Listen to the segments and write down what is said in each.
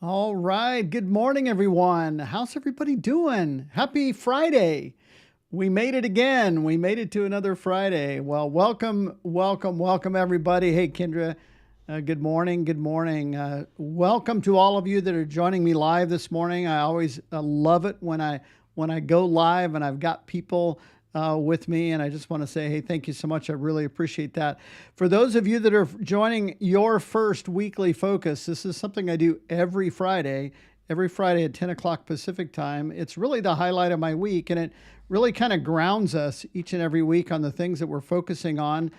All right. Good morning, everyone. How's everybody doing? Happy Friday. We made it again. We made it to another Friday. Well, welcome, everybody. Hey, Kendra. Good morning. Good morning. Welcome to all of you that are joining me live this morning. I always love it when I go live and I've got people with me, and I just want to say, hey, thank you so much. I really appreciate that. For those of you that are joining your first weekly focus, this is something I do every Friday at 10 o'clock Pacific time. It's really the highlight of my week, and it really kind of grounds us each and every week on the things that we're focusing on.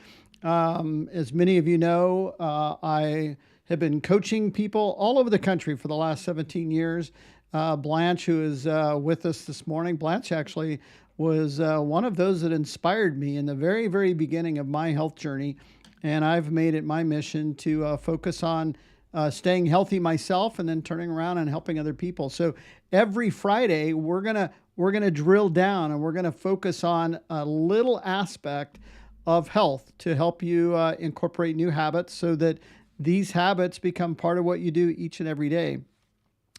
As many of you know, I have been coaching people all over the country for the last 17 years. Blanche, who is with us this morning, Blanche actually was one of those that inspired me in the very, very beginning of my health journey. And I've made it my mission to focus on staying healthy myself and then turning around and helping other people. So every Friday, we're gonna drill down and we're gonna focus on a little aspect of health to help you incorporate new habits so that these habits become part of what you do each and every day.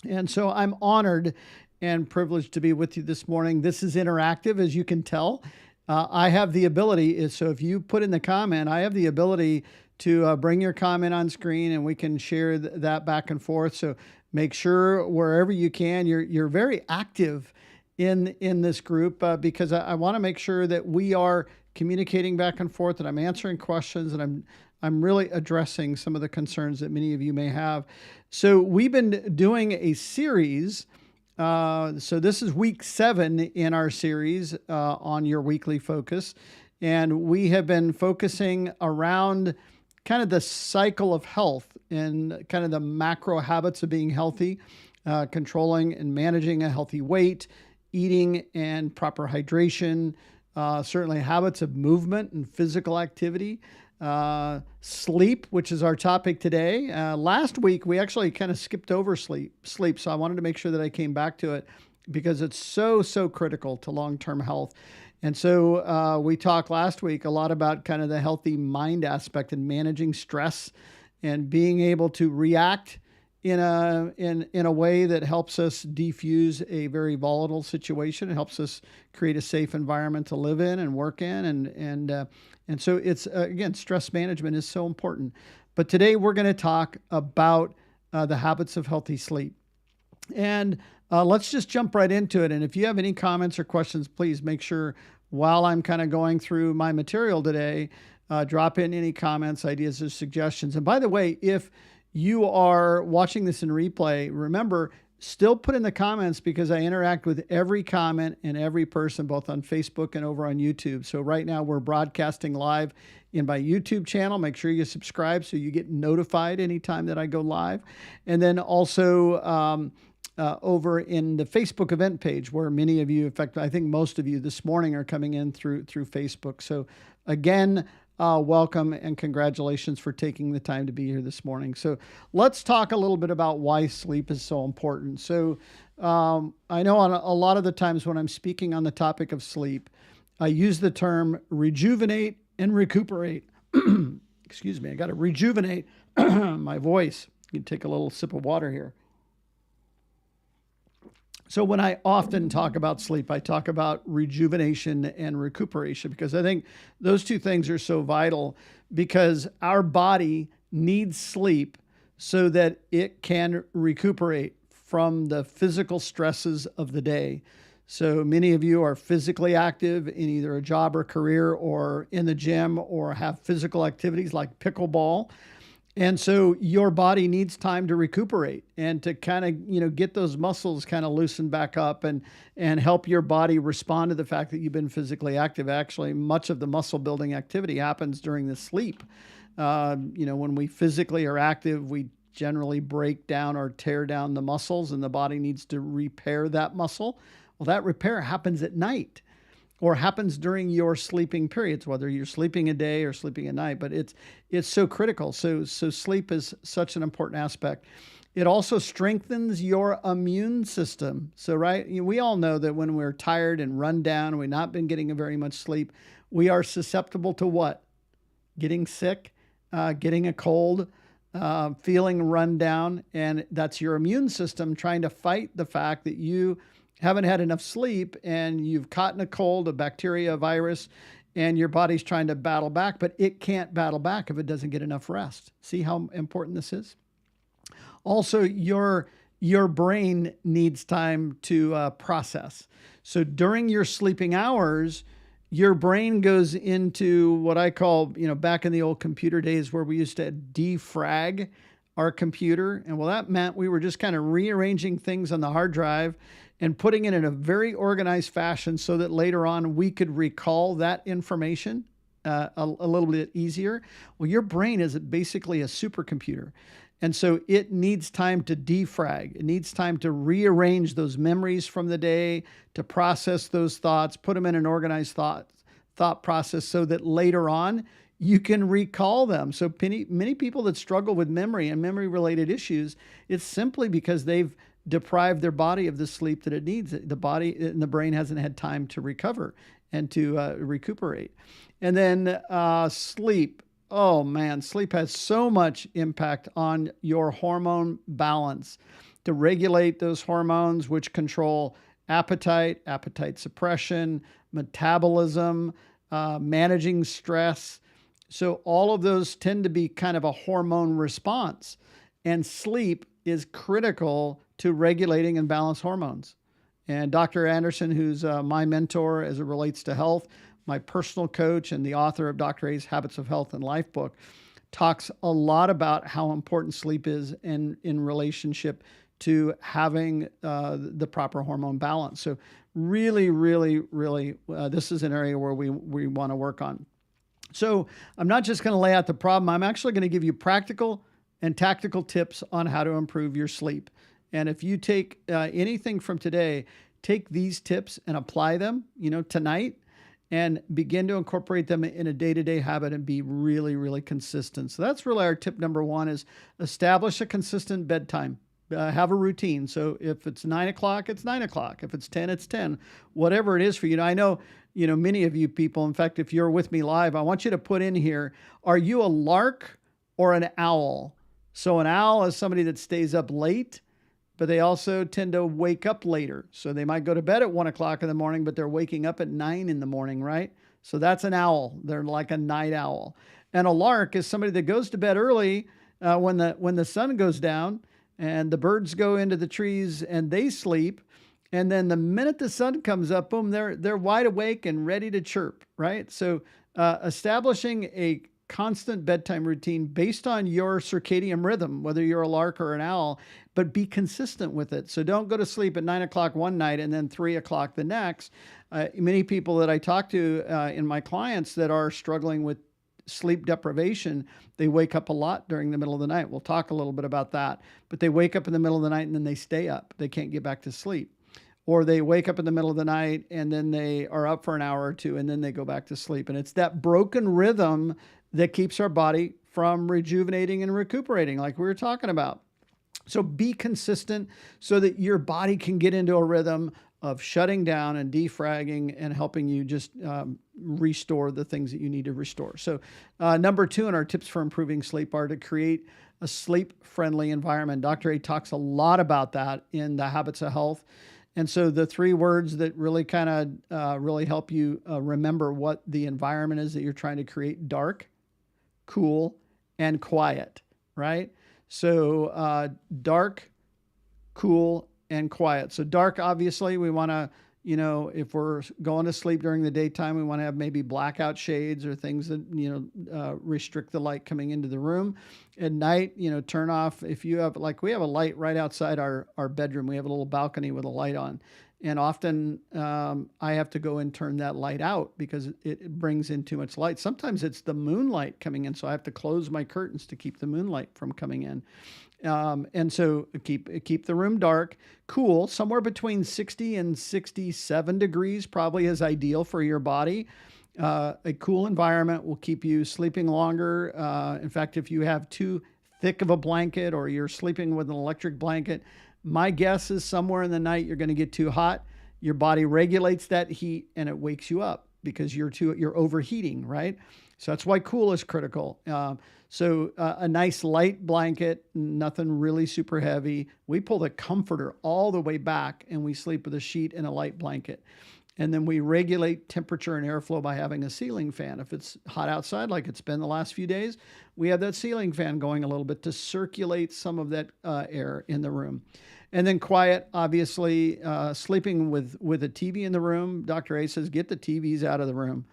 And so I'm honored and privileged to be with you this morning. This is interactive, as you can tell. I have the ability, so if you put in the comment, I have the ability to bring your comment on screen and we can share that back and forth. So make sure wherever you can, you're very active in this group because I want to make sure that we are communicating back and forth, that I'm answering questions, and I'm really addressing some of the concerns that many of you may have. So we've been doing a series. So this is week 7 in our series on your weekly focus. And we have been focusing around kind of the cycle of health and kind of the macro habits of being healthy, controlling and managing a healthy weight, eating and proper hydration, certainly habits of movement and physical activity, sleep, which is our topic today. Last week, we actually kind of skipped over sleep. So I wanted to make sure that I came back to it because it's so critical to long-term health. And so we talked last week a lot about kind of the healthy mind aspect and managing stress and being able to react in a way that helps us defuse a very volatile situation. It helps us create a safe environment to live in and work in, and so it's again, stress management is so important. But today we're going to talk about the habits of healthy sleep, and let's just jump right into it. And if you have any comments or questions, please make sure while I'm kind of going through my material today, drop in any comments, ideas, or suggestions. And by the way, if you are watching this in replay, remember, still put in the comments because I interact with every comment and every person, both on Facebook and over on YouTube. So right now we're broadcasting live in my YouTube channel. Make sure you subscribe so you get notified anytime that I go live. And then also over in the Facebook event page where many of you, in fact, I think most of you this morning are coming in through Facebook. So again, welcome and congratulations for taking the time to be here this morning. So let's talk a little bit about why sleep is so important. So I know on a lot of the times when I'm speaking on the topic of sleep, I use the term rejuvenate and recuperate. Excuse me, I got to rejuvenate my voice. You can take a little sip of water here. So when I often talk about sleep, I talk about rejuvenation and recuperation because I think those two things are so vital because our body needs sleep so that it can recuperate from the physical stresses of the day. So many of you are physically active in either a job or career or in the gym or have physical activities like pickleball. And so your body needs time to recuperate and to kind of, get those muscles kind of loosened back up and help your body respond to the fact that you've been physically active. Actually, much of the muscle building activity happens during the sleep. When we physically are active, we generally break down or tear down the muscles and the body needs to repair that muscle. Well, that repair happens at night or happens during your sleeping periods, whether you're sleeping a day or sleeping at night, but it's so critical. So sleep is such an important aspect. It also strengthens your immune system. So, right, we all know that when we're tired and run down, and we've not been getting very much sleep, we are susceptible to what? Getting sick, getting a cold, feeling run down, and that's your immune system trying to fight the fact that you haven't had enough sleep and you've caught in a cold, a bacteria, a virus, and your body's trying to battle back, but it can't battle back if it doesn't get enough rest. See how important this is? Also, your brain needs time to process. So during your sleeping hours, your brain goes into what I call, back in the old computer days where we used to defrag our computer. And well, that meant we were just kind of rearranging things on the hard drive and putting it in a very organized fashion so that later on we could recall that information a little bit easier. Well, your brain is basically a supercomputer. And so it needs time to defrag. It needs time to rearrange those memories from the day, to process those thoughts, put them in an organized thought process so that later on you can recall them. So many people that struggle with memory and memory-related issues, it's simply because they've deprived their body of the sleep that it needs. The body and the brain hasn't had time to recover and to recuperate. And then sleep. Oh man, sleep has so much impact on your hormone balance to regulate those hormones, which control appetite suppression, metabolism, managing stress. So all of those tend to be kind of a hormone response, and sleep is critical to regulating and balance hormones. And Dr. Anderson, who's my mentor as it relates to health, my personal coach and the author of Dr. A's Habits of Health and Life book, talks a lot about how important sleep is in relationship to having the proper hormone balance. So really, this is an area where we want to work on. So I'm not just going to lay out the problem. I'm actually going to give you practical and tactical tips on how to improve your sleep. And if you take anything from today, take these tips and apply them, tonight, and begin to incorporate them in a day-to-day habit and be really consistent. So that's really our tip number one, is establish a consistent bedtime. Have a routine. So if it's 9 o'clock, it's 9 o'clock. If it's 10, it's 10. Whatever it is for you. I know, many of you people, in fact, if you're with me live, I want you to put in here, are you a lark or an owl? So an owl is somebody that stays up late, but they also tend to wake up later. So they might go to bed at 1 o'clock in the morning, but they're waking up at 9 in the morning, right? So that's an owl. They're like a night owl. And a lark is somebody that goes to bed early when the sun goes down and the birds go into the trees and they sleep. And then the minute the sun comes up, boom, they're wide awake and ready to chirp, right? So establishing a constant bedtime routine based on your circadian rhythm, whether you're a lark or an owl, but be consistent with it. So don't go to sleep at 9 o'clock one night and then 3 o'clock the next. Many people that I talk to in my clients that are struggling with sleep deprivation, they wake up a lot during the middle of the night. We'll talk a little bit about that, but they wake up in the middle of the night and then they stay up. They can't get back to sleep. Or they wake up in the middle of the night and then they are up for an hour or two and then they go back to sleep. And it's that broken rhythm that keeps our body from rejuvenating and recuperating, like we were talking about. So be consistent so that your body can get into a rhythm of shutting down and defragging and helping you just restore the things that you need to restore. So number two in our tips for improving sleep are to create a sleep-friendly environment. Dr. A talks a lot about that in the Habits of Health. And so the three words that really kind of really help you remember what the environment is that you're trying to create: dark, cool, and quiet, right? So dark, cool, and quiet. So dark, obviously, we want to, if we're going to sleep during the daytime, we want to have maybe blackout shades or things that, restrict the light coming into the room. At night, turn off, if you have, we have a light right outside our bedroom. We have a little balcony with a light on. And often I have to go and turn that light out because it brings in too much light. Sometimes it's the moonlight coming in, so I have to close my curtains to keep the moonlight from coming in. And so keep the room dark, cool, somewhere between 60 and 67 degrees probably is ideal for your body. A cool environment will keep you sleeping longer. In fact, if you have too thick of a blanket or you're sleeping with an electric blanket, my guess is somewhere in the night you're going to get too hot. Your body regulates that heat and it wakes you up because you're overheating, right? So that's why cool is critical. A nice light blanket, nothing really super heavy. We pull the comforter all the way back and we sleep with a sheet and a light blanket. And then we regulate temperature and airflow by having a ceiling fan. If it's hot outside, like it's been the last few days, we have that ceiling fan going a little bit to circulate some of that air in the room. And then quiet, obviously, sleeping with a TV in the room. Dr. A says, get the TVs out of the room.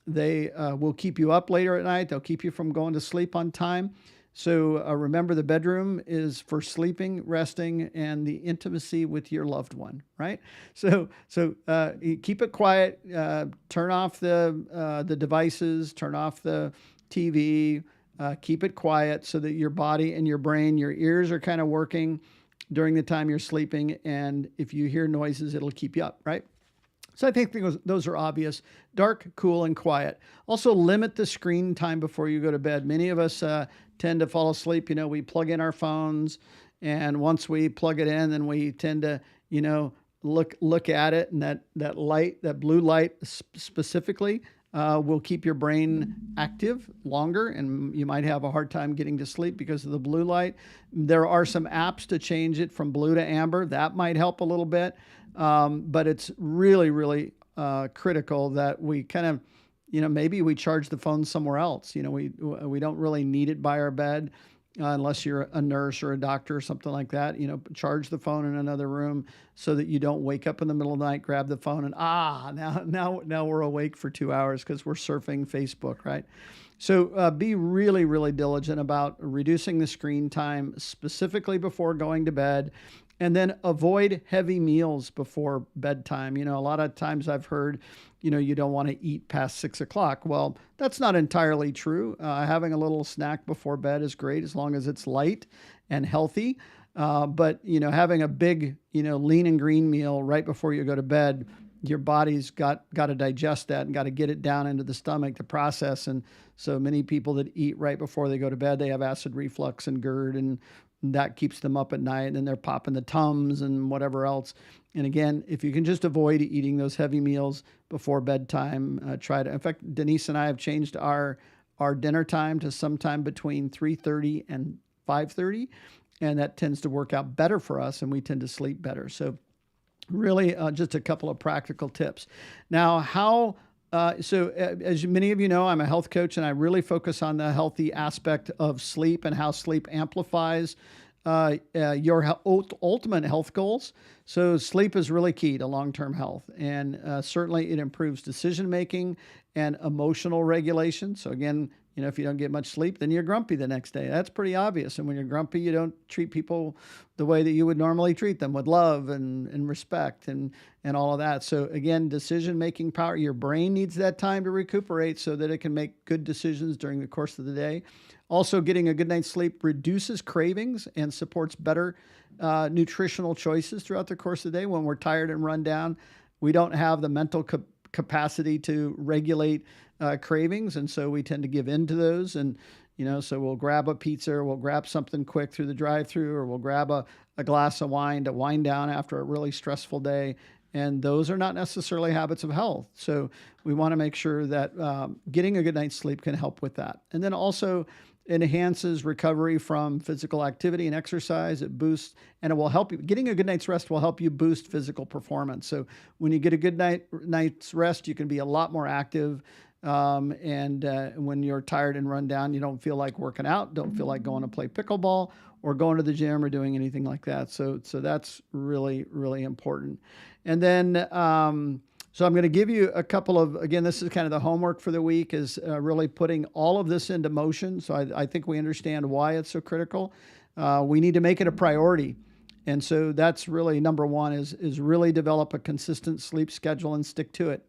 They will keep you up later at night. They'll keep you from going to sleep on time. So remember, the bedroom is for sleeping, resting, and the intimacy with your loved one, right? So you keep it quiet. Turn off the devices. Turn off the TV. Keep it quiet so that your body and your brain, your ears are kind of working during the time you're sleeping. And if you hear noises, it'll keep you up, right? So I think those are obvious. Dark, cool, and quiet. Also, limit the screen time before you go to bed. Many of us tend to fall asleep. We plug in our phones, and once we plug it in, then we tend to, look at it, and that light, that blue light specifically, will keep your brain active longer, and you might have a hard time getting to sleep because of the blue light. There are some apps to change it from blue to amber. That might help a little bit. But it's really, really critical that we kind of, maybe we charge the phone somewhere else. We don't really need it by our bed unless you're a nurse or a doctor or something like that. Charge the phone in another room so that you don't wake up in the middle of the night, grab the phone, and now we're awake for 2 hours because we're surfing Facebook, right? So be really, really diligent about reducing the screen time, specifically before going to bed. And then avoid heavy meals before bedtime. A lot of times I've heard, you don't want to eat past 6 o'clock. Well, that's not entirely true. Having a little snack before bed is great as long as it's light and healthy. But having a big, lean and green meal right before you go to bed, your body's got to digest that and got to get it down into the stomach to process. And so many people that eat right before they go to bed, they have acid reflux and GERD, and that keeps them up at night, and then they're popping the Tums and whatever else. And again, if you can just avoid eating those heavy meals before bedtime, try to. In fact, Denise and I have changed our dinner time to sometime between 3:30 and 5:30, and that tends to work out better for us, and we tend to sleep better. So really just a couple of practical tips. Now, as many of you know, I'm a health coach, and I really focus on the healthy aspect of sleep and how sleep amplifies your ultimate health goals. So sleep is really key to long-term health, and certainly it improves decision-making and emotional regulation. So again, if you don't get much sleep, then you're grumpy the next day. That's pretty obvious. And when you're grumpy, you don't treat people the way that you would normally treat them, with love and respect and all of that. So again, decision-making power, your brain needs that time to recuperate so that it can make good decisions during the course of the day. Also, getting a good night's sleep reduces cravings and supports better nutritional choices throughout the course of the day. When we're tired and run down, we don't have the mental capacity to regulate cravings, and so we tend to give in to those. And so we'll grab a pizza, or we'll grab something quick through the drive-through, or we'll grab a glass of wine to wind down after a really stressful day. And those are not necessarily habits of health. So we want to make sure that getting a good night's sleep can help with that. And then also enhances recovery from physical activity and exercise. It boosts, and it will help you. Getting a good night's rest will help you boost physical performance. So when you get a good night's rest, you can be a lot more active. And when you're tired and run down, you don't feel like working out, don't feel like going to play pickleball or going to the gym or doing anything like that. So that's really, really important. And then, so I'm going to give you a couple of, again, this is kind of the homework for the week, is really putting all of this into motion. So I think we understand why it's so critical. We need to make it a priority. And so that's really number one, is really develop a consistent sleep schedule and stick to it.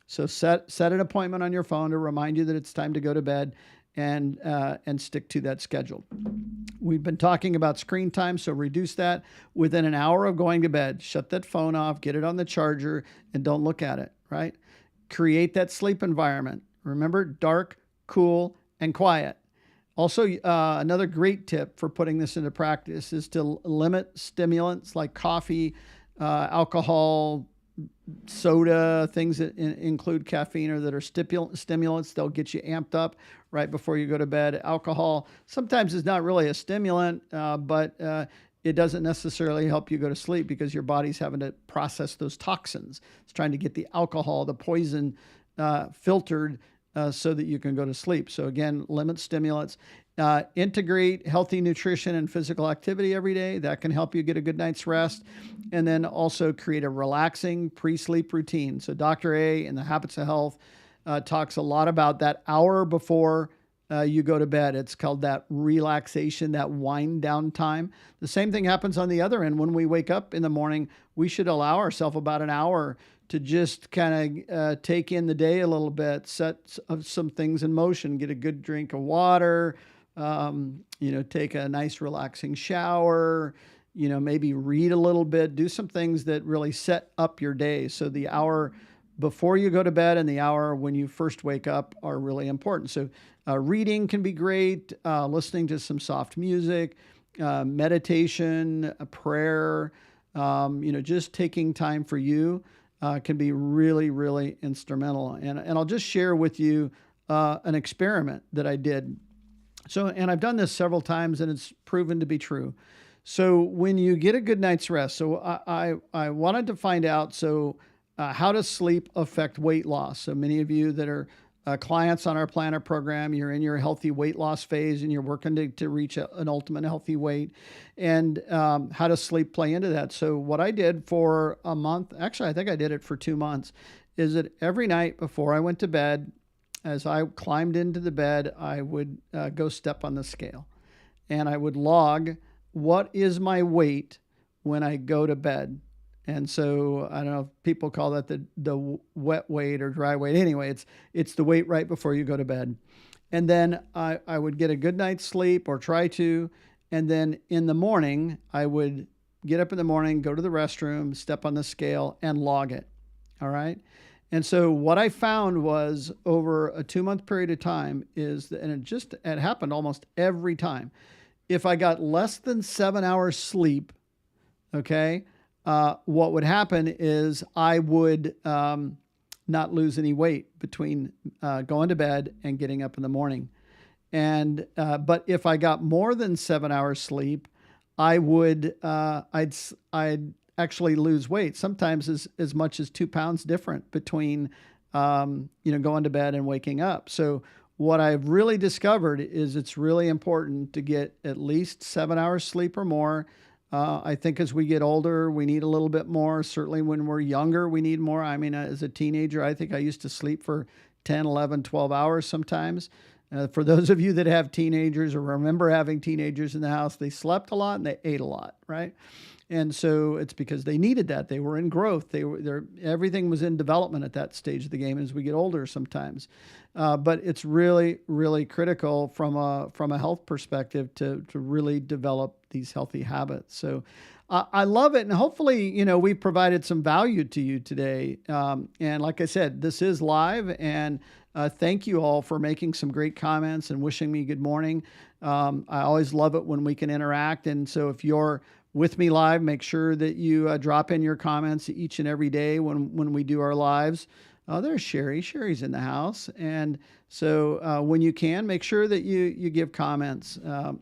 So set an appointment on your phone to remind you that it's time to go to bed, and stick to that schedule. We've been talking about screen time, so reduce that within an hour of going to bed. Shut that phone off, get it on the charger, and don't look at it, right? Create that sleep environment. Remember, dark, cool, and quiet. Also, another great tip for putting this into practice is to limit stimulants like coffee, alcohol, soda, things that include caffeine or that are stimulants. They'll get you amped up right before you go to bed. Alcohol sometimes is not really a stimulant, but it doesn't necessarily help you go to sleep because your body's having to process those toxins. It's trying to get the alcohol, the poison, filtered so that you can go to sleep. So again, limit stimulants. Integrate healthy nutrition and physical activity every day. That can help you get a good night's rest. And then also create a relaxing pre-sleep routine. So Dr. A in the Habits of Health talks a lot about that hour before you go to bed. It's called that relaxation, that wind down time. The same thing happens on the other end. When we wake up in the morning, we should allow ourselves about an hour to just kind of take in the day a little bit, set some things in motion, get a good drink of water, take a nice relaxing shower, maybe read a little bit, do some things that really set up your day. So the hour before you go to bed and the hour when you first wake up are really important. So reading can be great, listening to some soft music, meditation, a prayer, just taking time for you can be really, really instrumental. And I'll just share with you an experiment that I did. And I've done this several times and it's proven to be true. So when you get a good night's rest, so I wanted to find out, how does sleep affect weight loss? So many of you that are clients on our Planner program, you're in your healthy weight loss phase and you're working to reach an ultimate healthy weight. And how does sleep play into that? So what I did for a month, actually, I think I did it for 2 months, is that every night before I went to bed, as I climbed into the bed, I would go step on the scale and I would log what is my weight when I go to bed. And so I don't know if people call that the wet weight or dry weight. Anyway, it's the weight right before you go to bed. And then I would get a good night's sleep or try to. And then in the morning, I would get up in the morning, go to the restroom, step on the scale and log it. All right. And so what I found was over a 2-month period of time and it happened almost every time. If I got less than 7 hours sleep, okay, what would happen is I would not lose any weight between going to bed and getting up in the morning. And but if I got more than 7 hours sleep, I would I'd actually lose weight. Sometimes as much as 2 pounds different between going to bed and waking up. So what I've really discovered is it's really important to get at least 7 hours sleep or more. I think as we get older, we need a little bit more. Certainly when we're younger, we need more. I mean, as a teenager, I think I used to sleep for 10, 11, 12 hours sometimes. For those of you that have teenagers or remember having teenagers in the house, they slept a lot and they ate a lot, right? And so it's because they needed that. They were in growth. Everything was in development at that stage of the game as we get older sometimes. But it's really, really critical from a health perspective to really develop these healthy habits. So I love it. And hopefully, we've provided some value to you today. And like I said, this is live. And thank you all for making some great comments and wishing me good morning. I always love it when we can interact. And so if you're with me live, make sure that you drop in your comments each and every day when we do our lives. There's Sherry. Sherry's in the house. And so when you can, make sure that you give comments.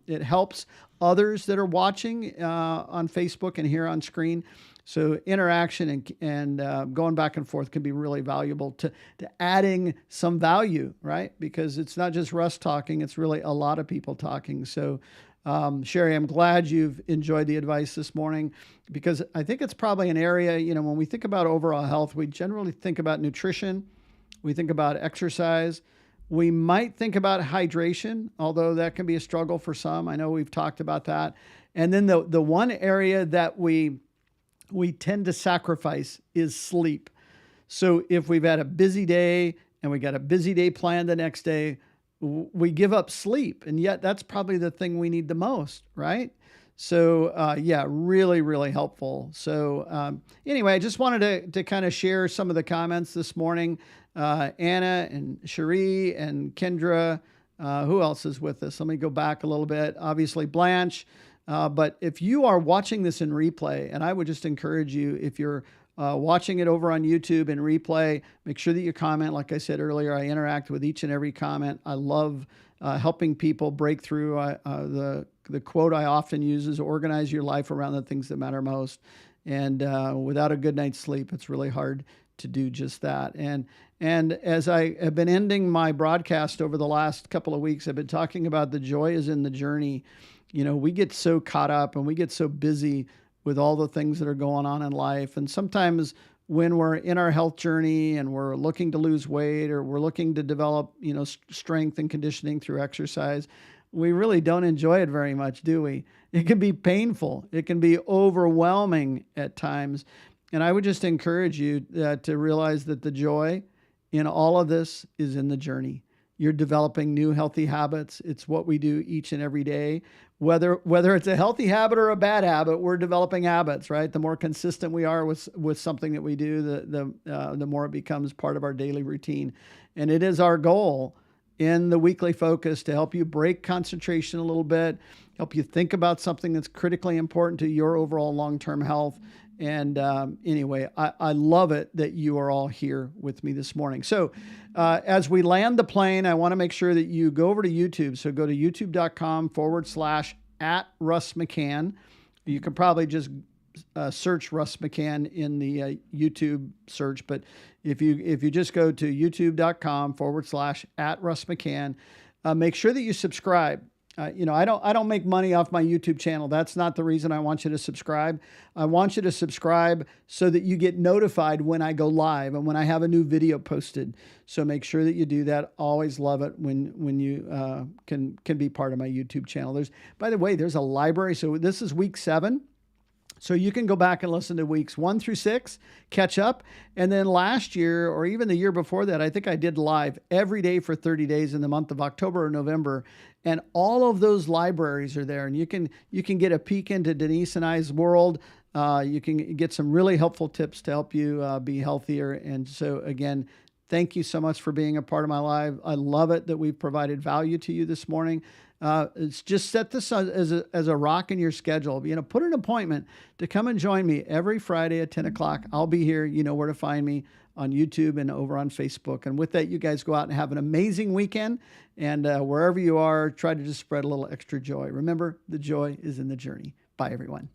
It helps others that are watching on Facebook and here on screen. So interaction and going back and forth can be really valuable to adding some value, right? Because it's not just Russ talking, it's really a lot of people talking. So Sherry, I'm glad you've enjoyed the advice this morning because I think it's probably an area, when we think about overall health, we generally think about nutrition, we think about exercise, we might think about hydration, although that can be a struggle for some. I know we've talked about that. And then the one area that we tend to sacrifice is sleep. So if we've had a busy day and we got a busy day planned the next day, we give up sleep, and yet that's probably the thing we need the most, right? So really, really helpful. So anyway, I just wanted to kind of share some of the comments this morning. Anna and Cherie and Kendra, who else is with us? Let me go back a little bit. Obviously, Blanche, But if you are watching this in replay, and I would just encourage you, if you're watching it over on YouTube in replay, make sure that you comment. Like I said earlier, I interact with each and every comment. I love helping people break through. The quote I often use is organize your life around the things that matter most. And without a good night's sleep, it's really hard to do just that. And as I have been ending my broadcast over the last couple of weeks, I've been talking about the joy is in the journey. You know, we get so caught up and we get so busy with all the things that are going on in life. And sometimes when we're in our health journey and we're looking to lose weight or we're looking to develop, strength and conditioning through exercise, we really don't enjoy it very much, do we? It can be painful. It can be overwhelming at times. And I would just encourage you to realize that the joy in all of this is in the journey. You're developing new healthy habits. It's what we do each and every day. Whether it's a healthy habit or a bad habit, we're developing habits, right? The more consistent we are with something that we do, the more it becomes part of our daily routine. And it is our goal in the weekly focus to help you break concentration a little bit, help you think about something that's critically important to your overall long-term health. And anyway, I love it that you are all here with me this morning. So as we land the plane, I want to make sure that you go over to YouTube. So go to youtube.com/@RussMcCann. You can probably just search Russ McCann in the YouTube search. But if you just go to youtube.com/@RussMcCann, make sure that you subscribe. I don't make money off my YouTube channel. That's not the reason I want you to subscribe. I want you to subscribe so that you get notified when I go live and when I have a new video posted. So make sure that you do that. Always love it when you can be part of my YouTube channel. By the way, there's a library. So this is week 7. So you can go back and listen to weeks 1 through 6, catch up. And then last year, or even the year before that, I think I did live every day for 30 days in the month of October or November. And all of those libraries are there. And you can get a peek into Denise and I's world. You can get some really helpful tips to help you be healthier. And so again, thank you so much for being a part of my life. I love it that we've provided value to you this morning. It's just set this as a rock in your schedule. Put an appointment to come and join me every Friday at 10 o'clock. I'll be here. You know where to find me on YouTube and over on Facebook. And with that, you guys go out and have an amazing weekend. And wherever you are, try to just spread a little extra joy. Remember, the joy is in the journey. Bye, everyone.